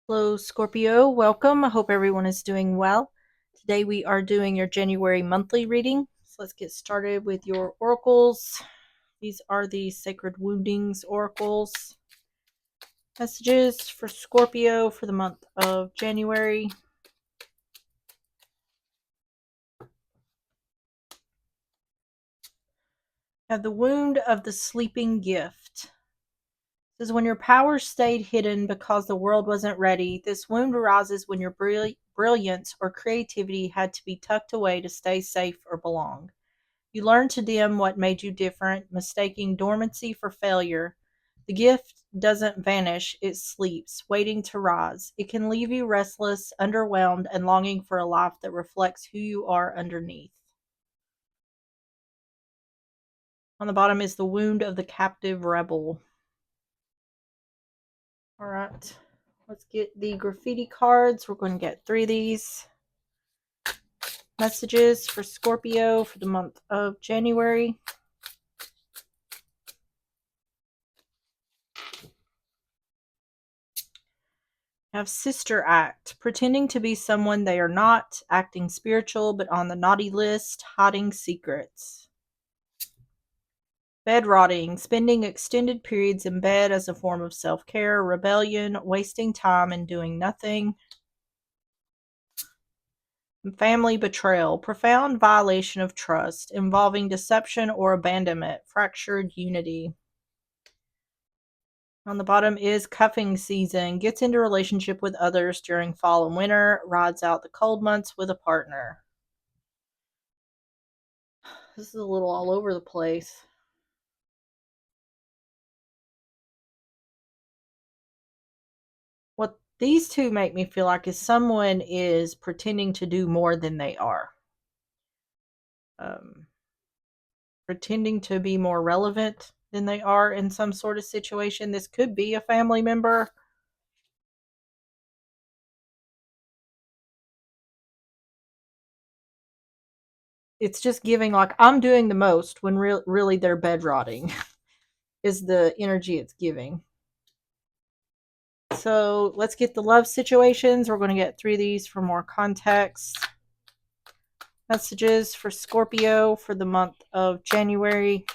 Hello, Scorpio. Welcome. I hope everyone is doing well. Today we are doing your January monthly reading. So let's get started with your oracles. These are the Sacred Woundings oracles. Messages for Scorpio for the month of January. Have the wound of the sleeping gift. It says when your power stayed hidden because the world wasn't ready, this wound arises when your brilliance or creativity had to be tucked away to stay safe or belong. You learn to dim what made you different, mistaking dormancy for failure. The gift doesn't vanish, it sleeps, waiting to rise. It can leave you restless, underwhelmed, and longing for a life that reflects who you are underneath. On the bottom is the wound of the captive rebel. All right, let's get the graffiti cards. We're going to get 3 of these. Messages for Scorpio for the month of January. Have Sister Act, pretending to be someone they are not, acting spiritual but on the naughty list, hiding secrets. Bed rotting, spending extended periods in bed as a form of self care, rebellion, wasting time and doing nothing. Family betrayal, profound violation of trust, involving deception or abandonment, fractured unity. On the bottom is cuffing season, gets into relationship with others during fall and winter, rides out the cold months with a partner. This is a little all over the place. What these two make me feel like is someone is pretending to do more than they are. Um, Pretending to be more relevant than they are in some sort of situation. This could be a family member. It's just giving like I'm doing the most when really they're bed rotting is the energy it's giving. So let's get the love situations. We're going to get 3 of these for more context. Messages for Scorpio for the month of January.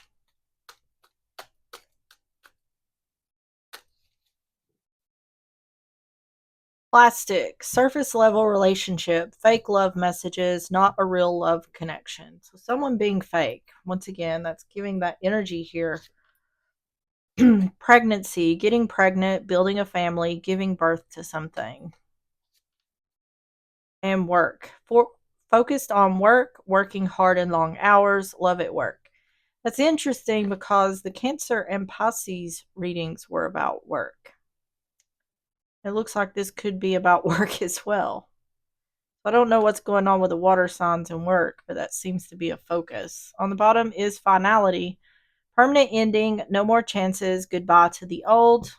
Plastic, surface level relationship, fake love messages, not a real love connection. So someone being fake. Once again, that's giving that energy here. Pregnancy, getting pregnant, building a family, giving birth to something. And work. Focused on work, working hard and long hours, love at work. That's interesting because the Cancer and Pisces readings were about work. It looks like this could be about work as well. I don't know what's going on with the water signs and work, but that seems to be a focus. On the bottom is finality, permanent ending, no more chances, goodbye to the old.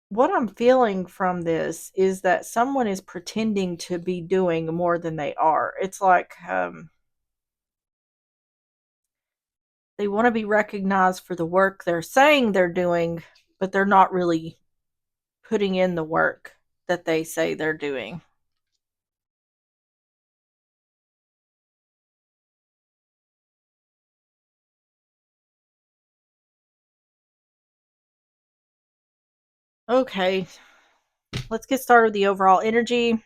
What I'm feeling from this is that someone is pretending to be doing more than they are. It's like they want to be recognized for the work they're saying they're doing, but they're not really putting in the work that they say they're doing. Okay, let's get started with the overall energy.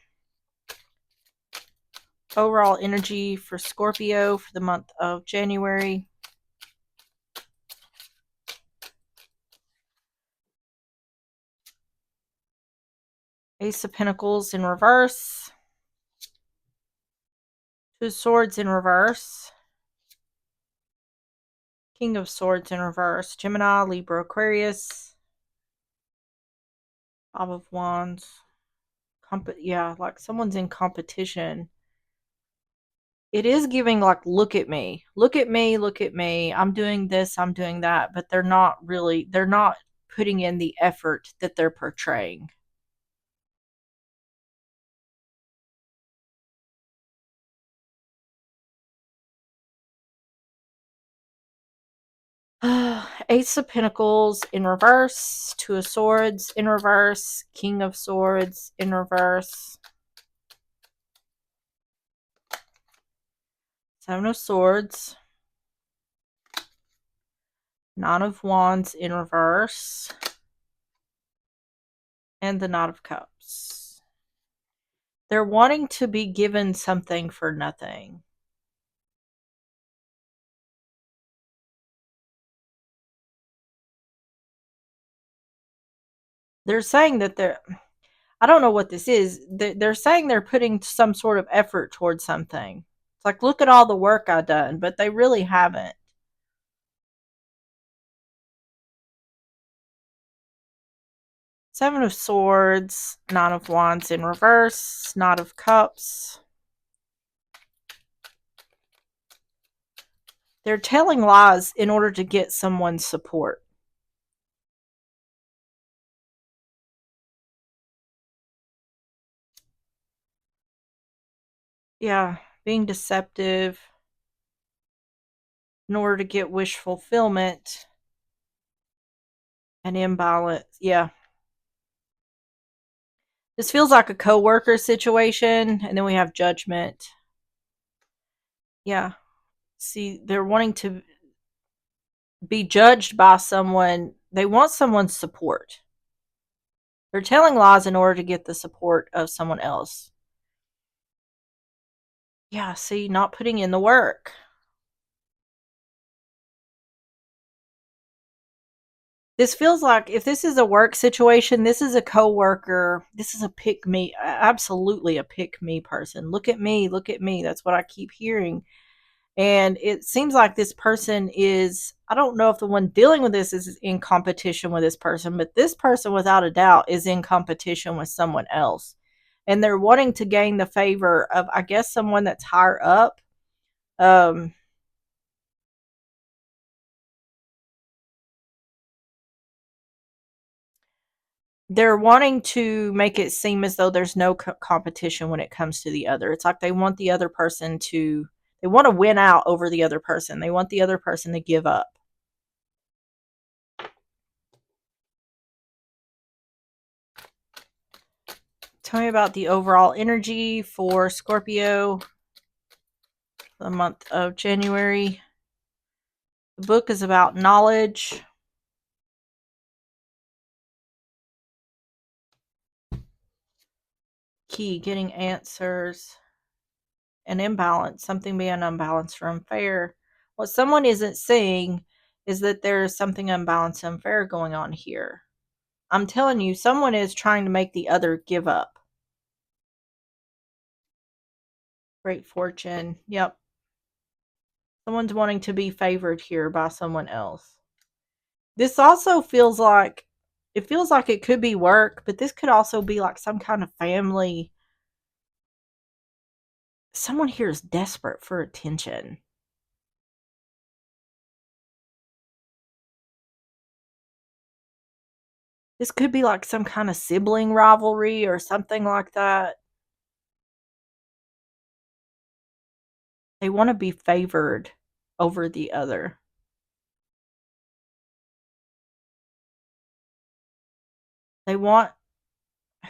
Overall energy for Scorpio for the month of January. Ace of Pentacles in reverse. Two of Swords in reverse. King of Swords in reverse. Gemini, Libra, Aquarius. Five of Wands. Yeah, like someone's in competition. It is giving like, look at me, look at me, look at me. I'm doing this, I'm doing that, but they're not putting in the effort that they're portraying. Ace of Pentacles in reverse, Two of Swords in reverse, King of Swords in reverse, Seven of Swords, Nine of Wands in reverse, and the Knight of Cups. They're wanting to be given something for nothing. They're saying that I don't know what this is. They're saying they're putting some sort of effort towards something. It's like, look at all the work I've done, but they really haven't. Seven of Swords, Nine of Wands in reverse, Knight of Cups. They're telling lies in order to get someone's support. Yeah, being deceptive in order to get wish fulfillment and imbalance. Yeah. This feels like a coworker situation, and then we have judgment. Yeah. See, they're wanting to be judged by someone. They want someone's support. They're telling lies in order to get the support of someone else. Yeah, see, not putting in the work. This feels like if this is a work situation, this is a coworker, this is a pick me, absolutely a pick me person. Look at me, look at me. That's what I keep hearing. And it seems like this person is, I don't know if the one dealing with this is in competition with this person, but this person without a doubt is in competition with someone else. And they're wanting to gain the favor of, I guess, someone that's higher up. Um, they're wanting to make it seem as though there's no competition when it comes to the other. It's like they want the other person to, they want to win out over the other person. They want the other person to give up. Tell me about the overall energy for Scorpio for the month of January. The book is about knowledge. Key, getting answers. An imbalance, something being unbalanced or unfair. What someone isn't seeing is that there's something unbalanced and unfair going on here. I'm telling you, someone is trying to make the other give up. Great fortune. Yep. Someone's wanting to be favored here by someone else. This also feels like it could be work, but this could also be like some kind of family. Someone here is desperate for attention. This could be like some kind of sibling rivalry or something like that. They want to be favored over the other. They want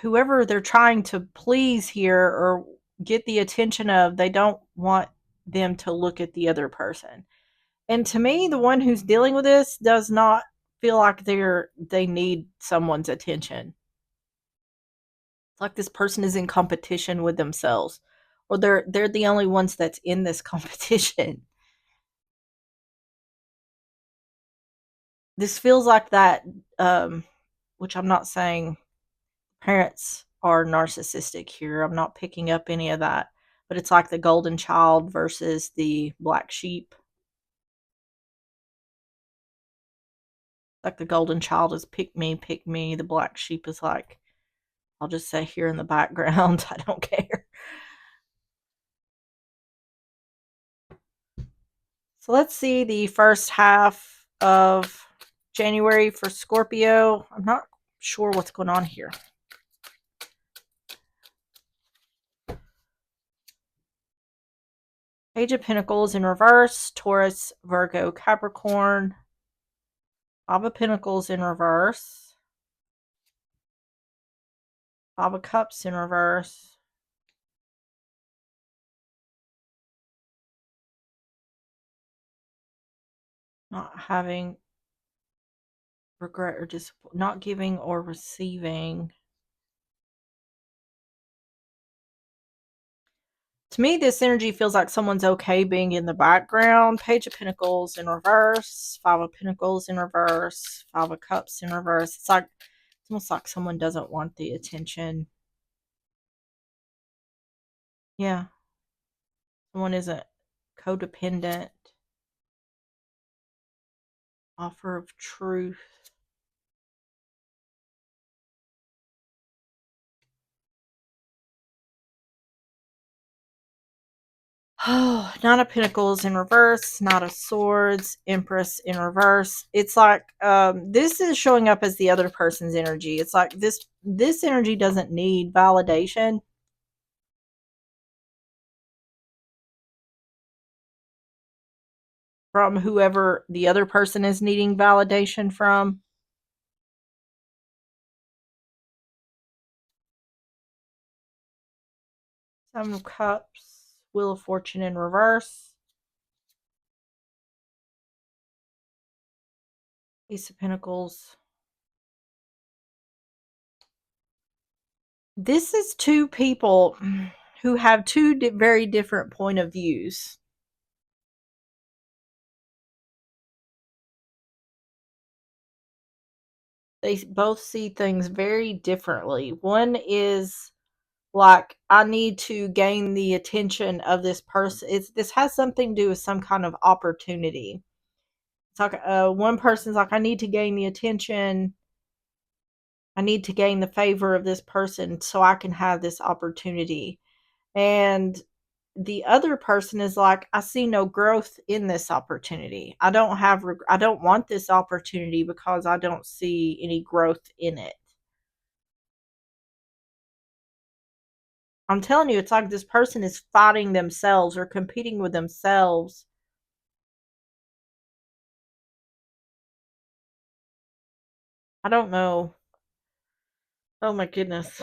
whoever they're trying to please here or get the attention of, they don't want them to look at the other person. And to me, the one who's dealing with this does not feel like they need someone's attention. It's like this person is in competition with themselves, or they're the only ones that's in this competition. This feels like that, which I'm not saying parents are narcissistic here. I'm not picking up any of that, but it's like the golden child versus the black sheep. Like the golden child is pick me, pick me. The black sheep is like, I'll just say here in the background, I don't care. So let's see the first half of January for Scorpio. I'm not sure what's going on here. Page of Pentacles in reverse, Taurus, Virgo, Capricorn. Five of Pentacles in reverse. Five of Cups in reverse. Not having regret or disappointment. Not giving or receiving. To me, this energy feels like someone's okay being in the background. Page of Pentacles in reverse. Five of Pentacles in reverse. Five of Cups in reverse. It's almost like someone doesn't want the attention. Yeah. Someone isn't codependent. Offer of truth. Oh, Nine of Pentacles in reverse, Knight of Swords, Empress in reverse. It's like this is showing up as the other person's energy. It's like this energy doesn't need validation from whoever the other person is needing validation from. Seven of Cups, Wheel of Fortune in reverse, Ace of Pentacles. This is two people who have two very different point of views. They both see things very differently. One is like, I need to gain the attention of this person. This has something to do with some kind of opportunity. It's like one person's like, I need to gain the attention. I need to gain the favor of this person so I can have this opportunity. And the other person is like, I see no growth in this opportunity. I don't want this opportunity because I don't see any growth in it. I'm telling you, it's like this person is fighting themselves or competing with themselves. I don't know. Oh my goodness.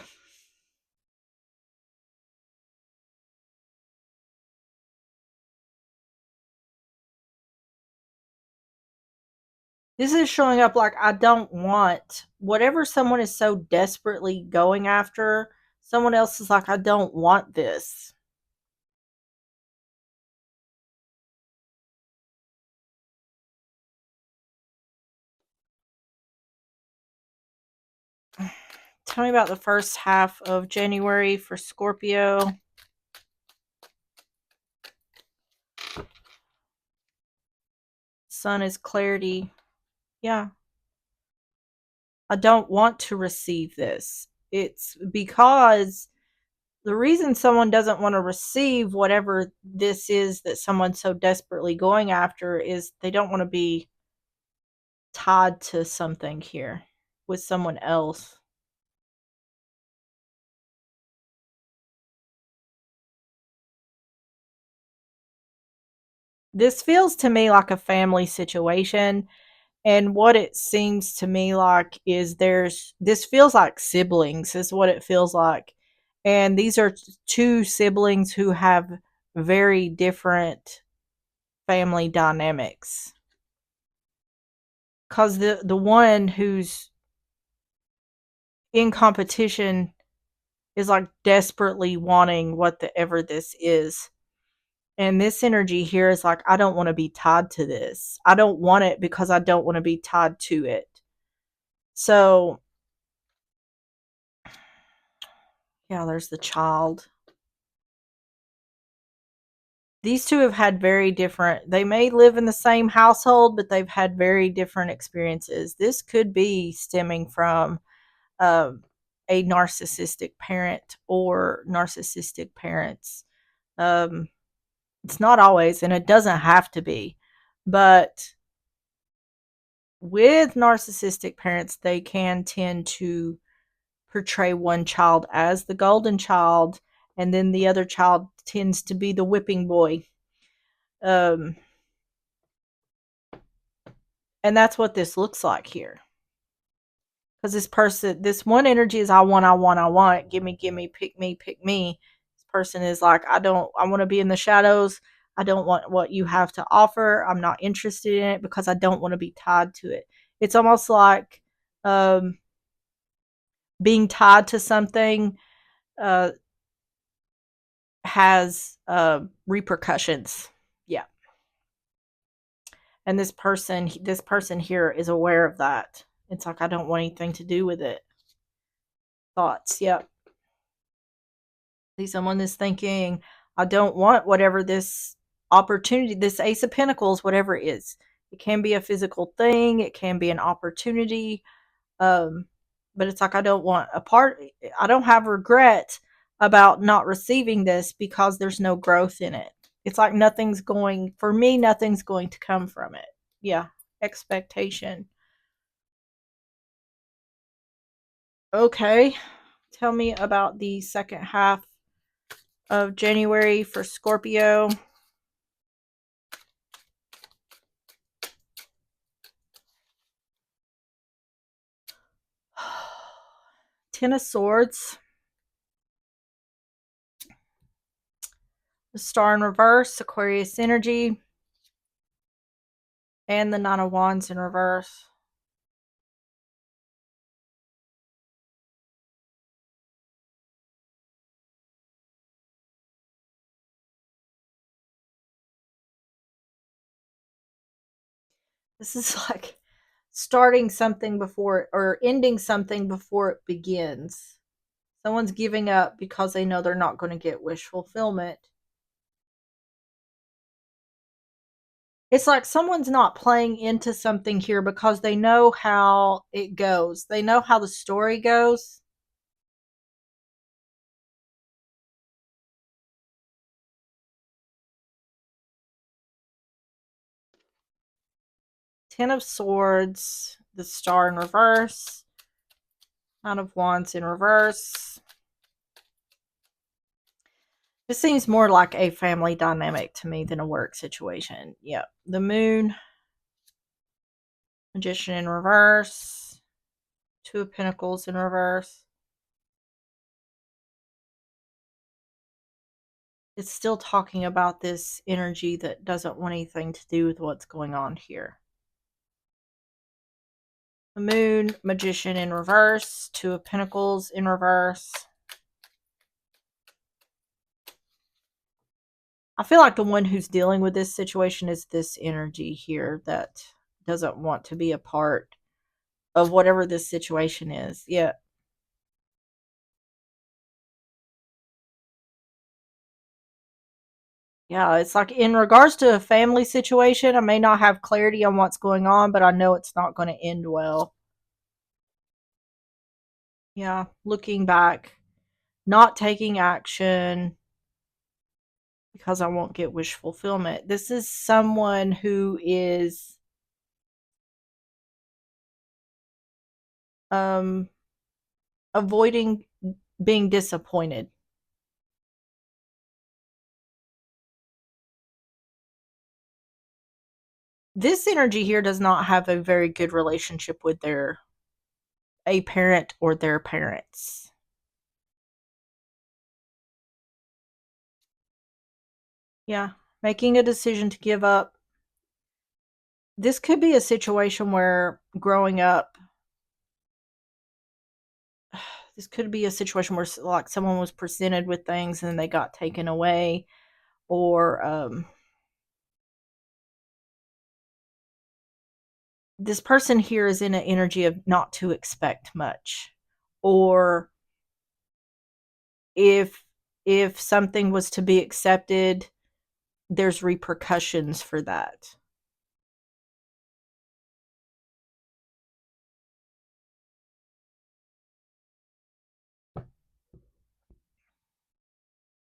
This is showing up like, I don't want whatever someone is so desperately going after. Someone else is like, I don't want this. Tell me about the first half of January for Scorpio. Sun is clarity. Yeah. I don't want to receive this. It's because the reason someone doesn't want to receive whatever this is that someone's so desperately going after is they don't want to be tied to something here with someone else. This feels to me like a family situation. And what it seems to me like is this feels like siblings, is what it feels like. And these are two siblings who have very different family dynamics. Because the one who's in competition is like desperately wanting whatever this is. And this energy here is like, I don't want to be tied to this. I don't want it because I don't want to be tied to it. So, yeah, there's the child. These two have had very different, they may live in the same household, but they've had very different experiences. This could be stemming from um, a narcissistic parent or narcissistic parents. Um, it's not always, and it doesn't have to be, but with narcissistic parents, they can tend to portray one child as the golden child, and then the other child tends to be the whipping boy. Um, And that's what this looks like here. Because this person, this one energy is I want, I want, I want. Give me, pick me, pick me. This person is like, I want to be in the shadows. I don't want what you have to offer. I'm not interested in it because I don't want to be tied to it. It's almost like um, being tied to something uh, has repercussions. Yeah. And this person here is aware of that. It's like, I don't want anything to do with it. Thoughts. Yep. See, someone is thinking, I don't want whatever this opportunity, this Ace of Pentacles, whatever it is. It can be a physical thing, it can be an opportunity. Um, but it's like, I don't want a part, I don't have regret about not receiving this because there's no growth in it. It's like nothing's going, for me, nothing's going to come from it. Yeah, expectation. Okay, tell me about the second half of January for Scorpio. Ten of Swords, the Star in reverse, Aquarius energy, and the Nine of Wands in reverse. This is like starting something before or ending something before it begins. Someone's giving up because they know they're not going to get wish fulfillment. It's like someone's not playing into something here because they know how it goes. They know how the story goes. Ten of Swords, the Star in reverse, Nine of Wands in reverse. This seems more like a family dynamic to me than a work situation. Yep. The Moon, Magician in reverse, Two of Pentacles in reverse. It's still talking about this energy that doesn't want anything to do with what's going on here. The Moon, Magician in reverse, Two of Pentacles in reverse. I feel like the one who's dealing with this situation is this energy here that doesn't want to be a part of whatever this situation is. Yeah. Yeah, it's like in regards to a family situation, I may not have clarity on what's going on, but I know it's not going to end well. Yeah, looking back, not taking action because I won't get wish fulfillment. This is someone who is um avoiding being disappointed. This energy here does not have a very good relationship with their a parent or their parents. Yeah, making a decision to give up. This could be a situation where growing up, this could be a situation where like someone was presented with things and then they got taken away, or this person here is in an energy of not to expect much, or if something was to be accepted, there's repercussions for that.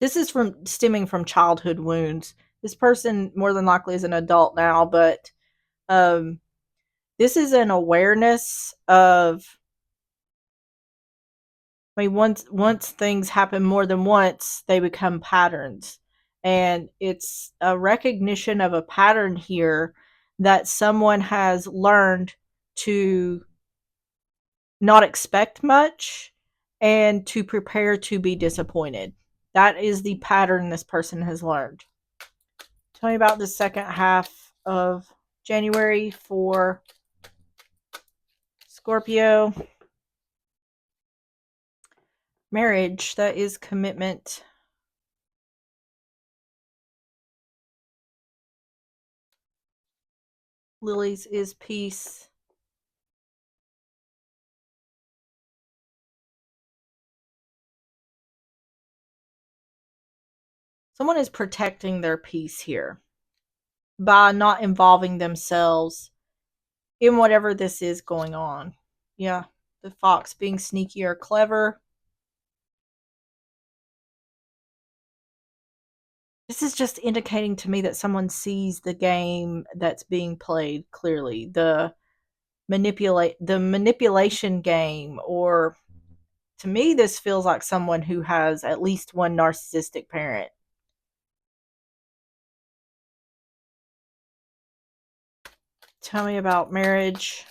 This is from stemming from childhood wounds. This person more than likely is an adult now, but um, this is an awareness of. I mean, once things happen more than once, they become patterns, and it's a recognition of a pattern here that someone has learned to not expect much and to prepare to be disappointed. That is the pattern this person has learned. Tell me about the second half of January for Scorpio. Marriage, that is commitment. Lilies is peace. Someone is protecting their peace here by not involving themselves in whatever this is going on. Yeah, the fox being sneaky or clever. This is just indicating to me that someone sees the game that's being played clearly. The manipulation game, or to me this feels like someone who has at least one narcissistic parent. Tell me about marriage.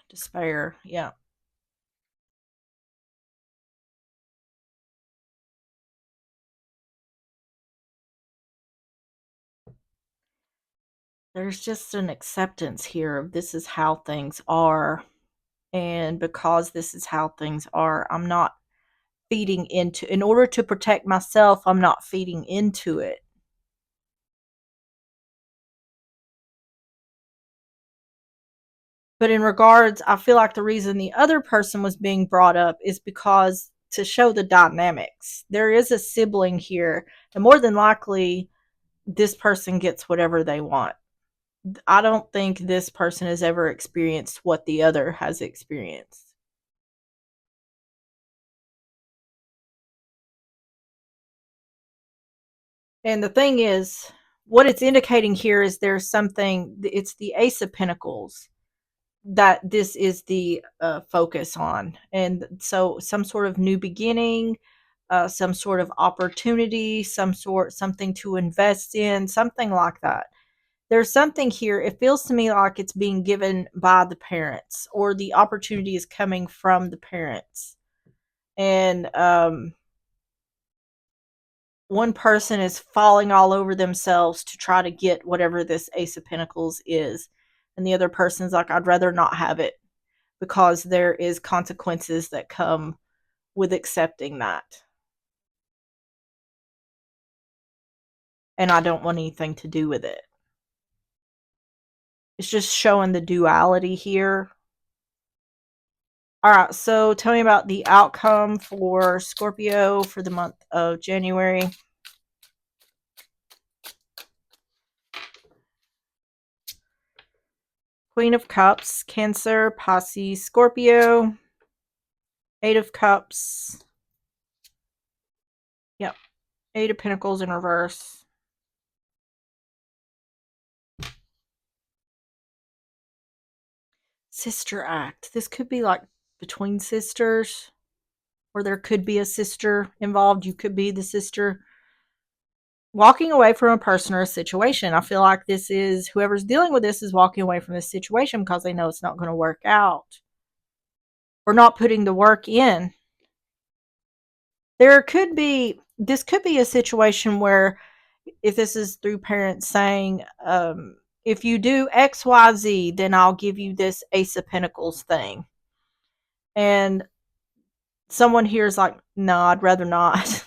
Despair. Yeah. There's just an acceptance here of this is how things are. And because this is how things are, I'm not feeding into, in order to protect myself, I'm not feeding into it. But in regards, I feel like the reason the other person was being brought up is because to show the dynamics. There is a sibling here, and more than likely, this person gets whatever they want. I don't think this person has ever experienced what the other has experienced. And the thing is, what it's indicating here is there's something, it's the Ace of Pentacles that this is the focus on. And so some sort of new beginning, some sort of opportunity, something to invest in, something like that. There's something here. It feels to me like it's being given by the parents, or the opportunity is coming from the parents. And one person is falling all over themselves to try to get whatever this Ace of Pentacles is. And the other person's like, I'd rather not have it, because there is consequences that come with accepting that. And I don't want anything to do with it. It's just showing the duality here. All right, so tell me about the outcome for Scorpio for the month of January. Queen of Cups, Cancer, Pisces, Scorpio. Eight of Cups. Yep. Eight of Pentacles in reverse. Sister Act. This could be like between sisters, or there could be a sister involved. You could be the sister. Walking away from a person or a situation. I feel like this is, whoever's dealing with this is walking away from this situation because they know it's not going to work out, or not putting the work in. This could be a situation where, if this is through parents saying, if you do XYZ, then I'll give you this Ace of Pentacles thing. And someone here is like, no, I'd rather not.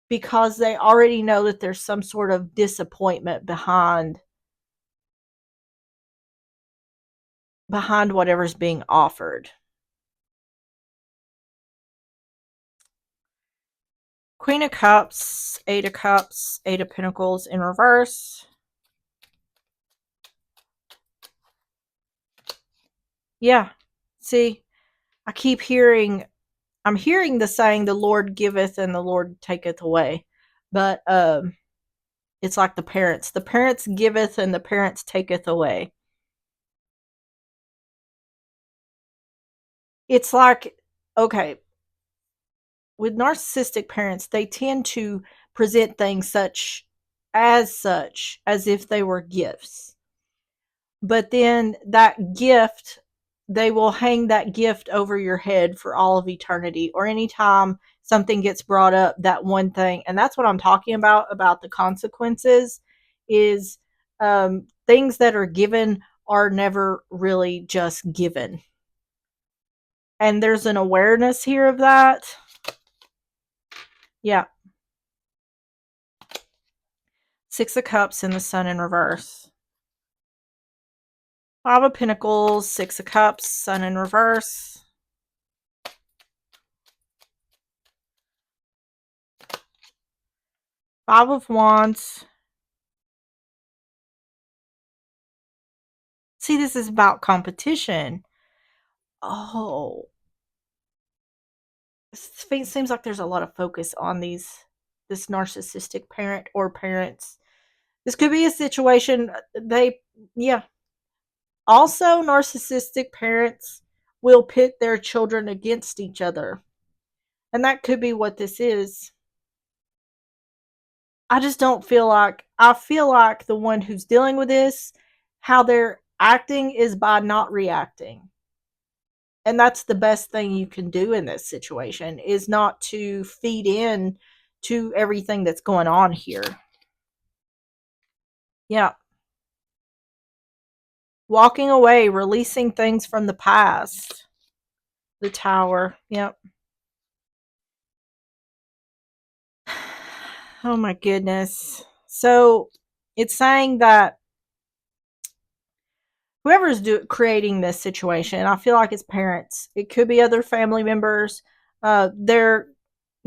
Because they already know that there's some sort of disappointment behind whatever's being offered. Queen of Cups, Eight of Pentacles in reverse. Yeah. See, I'm hearing the saying, the Lord giveth and the Lord taketh away. But it's like the parents. The parents giveth and the parents taketh away. It's like, okay, with narcissistic parents, they tend to present things such as if they were gifts. But then that gift, they will hang that gift over your head for all of eternity, or anytime something gets brought up, that one thing. And that's what I'm talking about the consequences is things that are given are never really just given. And there's an awareness here of that. Yeah. Six of Cups and the Sun in reverse. Five of Pentacles, Six of Cups, Sun in reverse. Five of Wands. See, this is about competition. Oh. It seems like there's a lot of focus on this narcissistic parent or parents. This could be a situation yeah. Also, narcissistic parents will pit their children against each other. And that could be what this is. I just don't feel like, I feel like the one who's dealing with this, how they're acting is by not reacting. And that's the best thing you can do in this situation, is not to feed in to everything that's going on here. Yeah. Walking away, releasing things from the past. The Tower. Yep. Oh my goodness. So it's saying that whoever's creating this situation, I feel like it's parents. It could be other family members. They're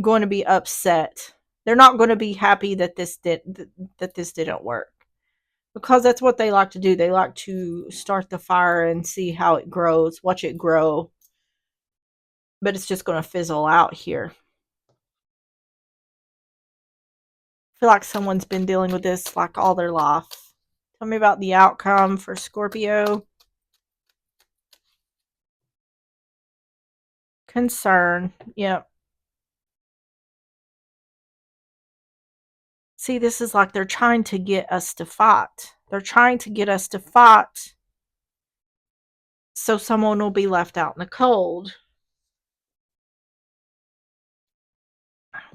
going to be upset. They're not going to be happy that this didn't work, because that's what they like to do. They like to start the fire and see how it grows, watch it grow. But it's just going to fizzle out here. I feel like someone's been dealing with this like all their life. Tell me about the outcome for Scorpio. Concern. Yep. See, this is like they're trying to get us to fight. They're trying to get us to fight so someone will be left out in the cold.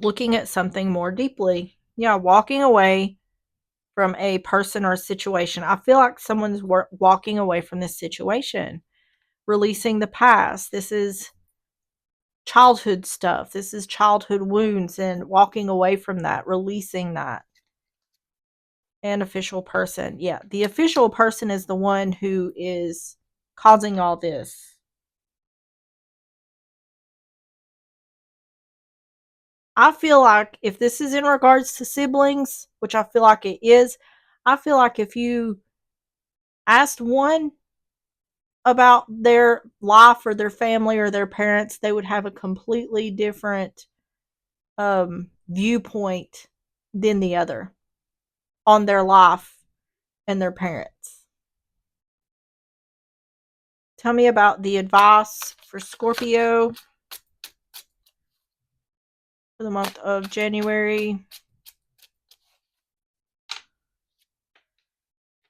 Looking at something more deeply. Yeah, walking away from a person or a situation. I feel like someone's walking away from this situation, releasing the past. This is childhood stuff. This is childhood wounds and walking away from that, releasing that. And official person. Yeah, the official person is the one who is causing all this. I feel like if this is in regards to siblings, which I feel like it is, I feel like if you asked one about their life or their family or their parents, they would have a completely different viewpoint than the other on their life and their parents. Tell me about the advice for Scorpio for the month of January.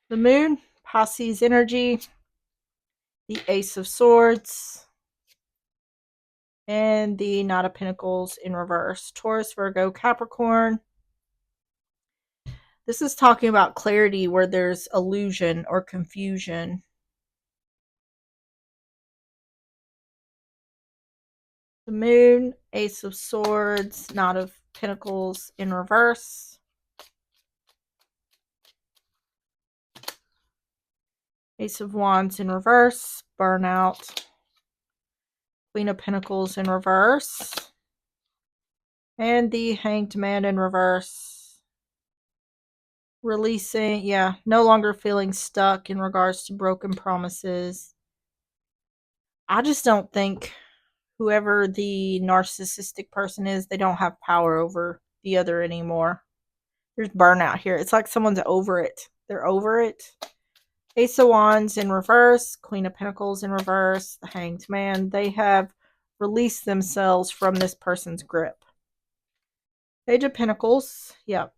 The Moon, Pisces energy, the Ace of Swords, and the Knight of Pentacles in reverse. Taurus, Virgo, Capricorn. This is talking about clarity where there's illusion or confusion. The Moon, Ace of Swords, Knight of Pentacles in reverse. Ace of Wands in reverse, burnout. Queen of Pentacles in reverse. And the Hanged Man in reverse. Releasing, yeah, no longer feeling stuck in regards to broken promises. I just don't think whoever the narcissistic person is, they don't have power over the other anymore. There's burnout here. It's like someone's over it. They're over it. Ace of Wands in reverse, Queen of Pentacles in reverse, the Hanged Man. They have release themselves from this person's grip. Page of Pentacles. Yep.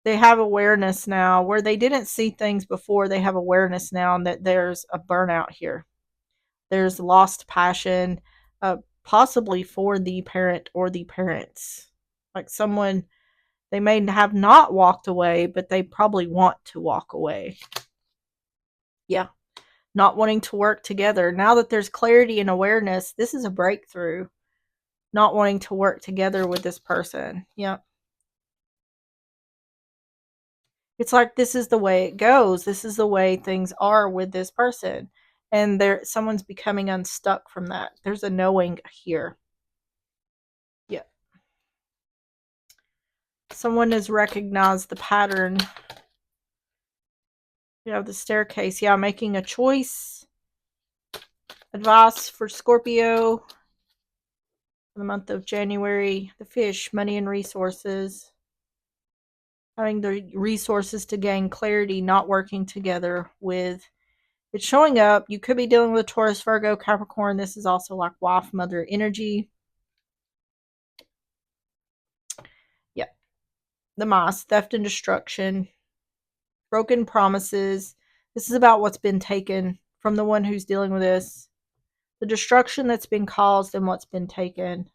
They have awareness now where they didn't see things before. They have awareness now that there's a burnout here. There's lost passion, possibly for the parent or the parents. Like someone, they may have not walked away, but they probably want to walk away. Yeah. Not wanting to work together. Now that there's clarity and awareness, this is a breakthrough. Not wanting to work together with this person. Yeah. It's like this is the way it goes. This is the way things are with this person. And someone's becoming unstuck from that. There's a knowing here. Yeah. Someone has recognized the pattern. You know, the staircase. Yeah, making a choice. Advice for Scorpio for the month of January. The fish, money and resources. Having the resources to gain clarity, not working together with. It's showing up. You could be dealing with Taurus, Virgo, Capricorn. This is also like wife, mother energy. Yep. The Moss, theft and destruction. Broken promises. This is about what's been taken from the one who's dealing with this. The destruction that's been caused and what's been taken.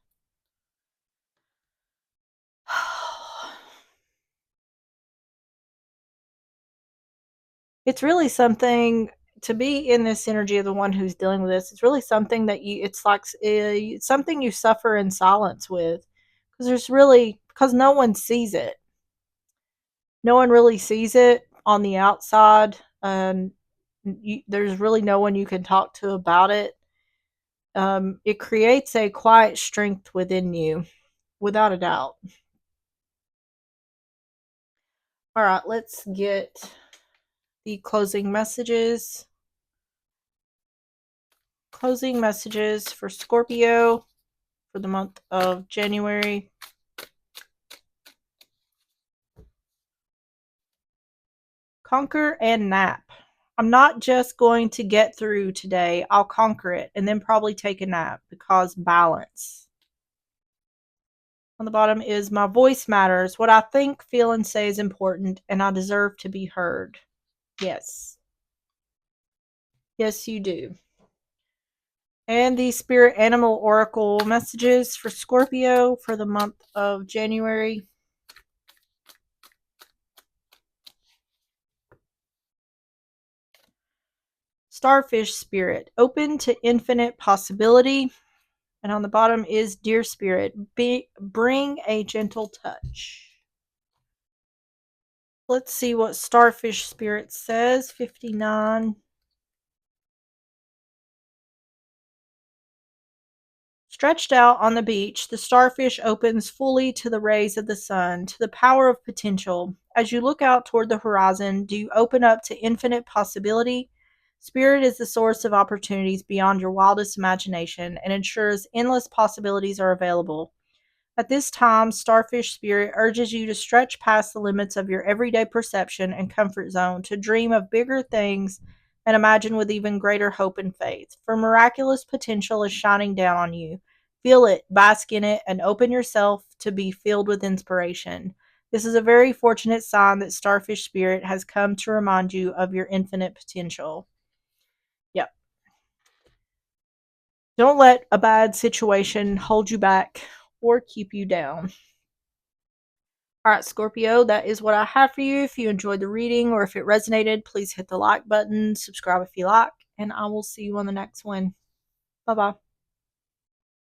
It's really something to be in this energy of the one who's dealing with this. It's really something that it's like it's something you suffer in silence with, because no one sees it. No one really sees it on the outside. There's really no one you can talk to about it. It creates a quiet strength within you, without a doubt. All right, let's get the closing messages. Closing messages for Scorpio for the month of January. Conquer and nap. I'm not just going to get through today. I'll conquer it and then probably take a nap because balance. On the bottom is my voice matters. What I think, feel, and say is important, and I deserve to be heard. Yes. Yes, you do. And the Spirit Animal Oracle messages for Scorpio for the month of January. Starfish Spirit, open to infinite possibility. And on the bottom is Dear Spirit, bring a gentle touch. Let's see what Starfish Spirit says. 59. Stretched out on the beach, the starfish opens fully to the rays of the sun, to the power of potential. As you look out toward the horizon, do you open up to infinite possibility? Spirit is the source of opportunities beyond your wildest imagination and ensures endless possibilities are available. At this time, Starfish Spirit urges you to stretch past the limits of your everyday perception and comfort zone, to dream of bigger things and imagine with even greater hope and faith. For miraculous potential is shining down on you. Feel it, bask in it, and open yourself to be filled with inspiration. This is a very fortunate sign that Starfish Spirit has come to remind you of your infinite potential. Yep. Don't let a bad situation hold you back or keep you down. All right, Scorpio, that is what I have for you. If you enjoyed the reading or if it resonated, please hit the like button, subscribe if you like, and I will see you on the next one. Bye-bye.